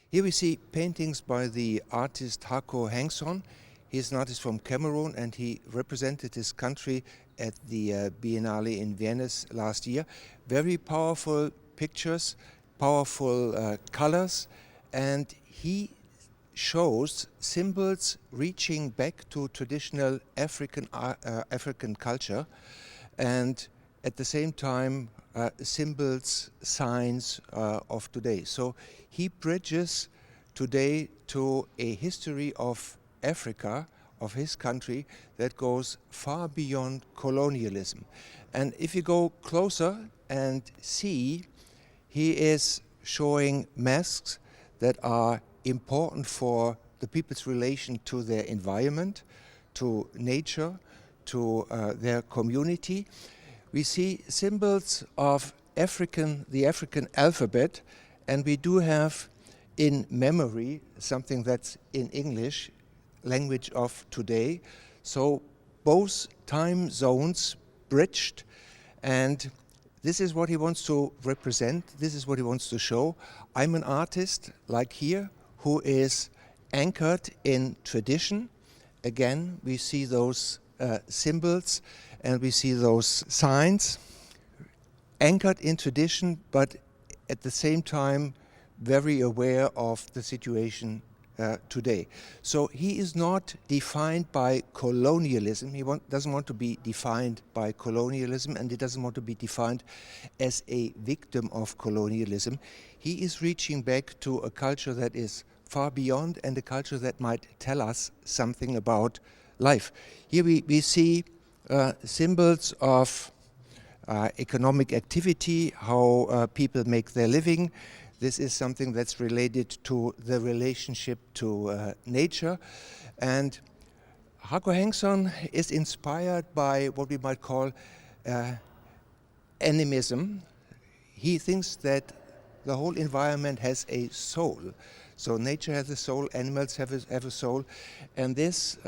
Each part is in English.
Here we see paintings by the artist Hako Hankson. He's an artist from Cameroon and he represented his country at the Biennale in Vienna last year. Very powerful pictures, powerful colors, and he shows symbols reaching back to traditional African culture, and at the same time symbols, signs of today. So he bridges today to a history of Africa, of his country, that goes far beyond colonialism. And if you go closer and see, he is showing masks that are important for the people's relation to their environment, to nature, to their community. We see symbols of the African alphabet, and we do have in memory something that's in English, language of today. So both time zones bridged, and this is what he wants to represent, this is what he wants to show. I'm an artist, like here, who is anchored in tradition. Again, we see those symbols and we see those signs, anchored in tradition, but at the same time very aware of the situation today. So he is not defined by colonialism. He doesn't want to be defined by colonialism, and he doesn't want to be defined as a victim of colonialism. He is reaching back to a culture that is far beyond, and a culture that might tell us something about life. Here we see symbols of economic activity, how people make their living. This is something that's related to the relationship to nature. And Hako Hankson is inspired by what we might call animism. He thinks that the whole environment has a soul. So nature has a soul, animals have a soul, and this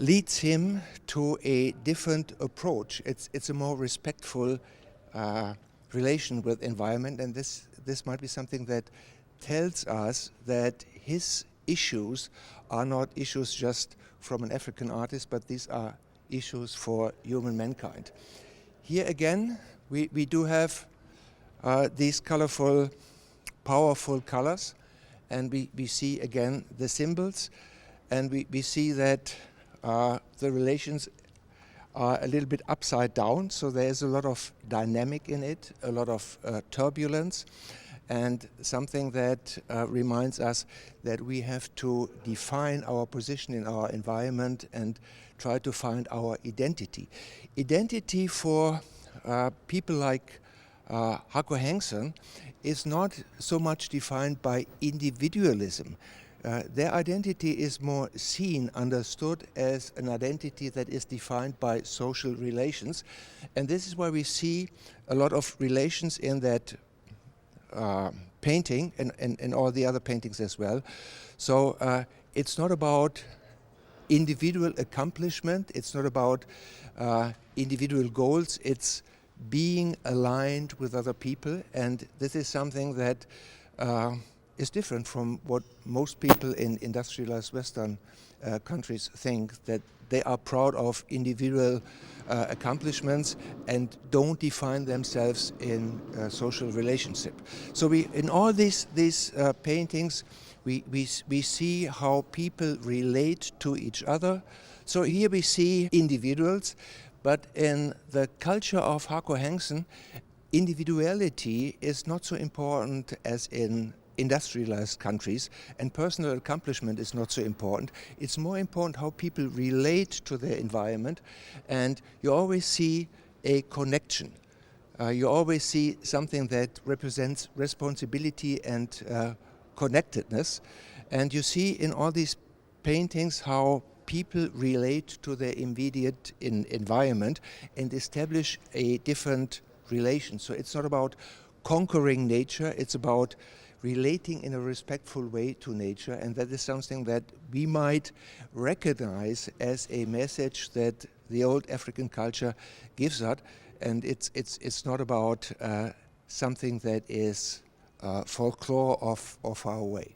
leads him to a different approach. It's a more respectful relation with environment, and this might be something that tells us that his issues are not issues just from an African artist, but these are issues for human mankind. Here again, we do have these colorful, powerful colors, and we see again the symbols, and we see that the relations are a little bit upside down, so there's a lot of dynamic in it, a lot of turbulence, and something that reminds us that we have to define our position in our environment and try to find our identity. Identity for people like Hako Hankson is not so much defined by individualism. Their identity is more seen, understood as an identity that is defined by social relations. And this is why we see a lot of relations in that painting and all the other paintings as well. So it's not about individual accomplishment, it's not about individual goals, it's being aligned with other people, and this is something that is different from what most people in industrialized Western countries think, that they are proud of individual accomplishments and don't define themselves in social relationship. So in all these paintings, we see how people relate to each other. So here we see individuals, but in the culture of Hako Hankson, individuality is not so important as in industrialized countries, and personal accomplishment is not so important. It's more important how people relate to their environment, and you always see a connection. You always see something that represents responsibility and connectedness, and you see in all these paintings how people relate to their immediate environment and establish a different relation. So it's not about conquering nature, it's about relating in a respectful way to nature, and that is something that we might recognize as a message that the old African culture gives us, and it's not about something that is folklore of our way.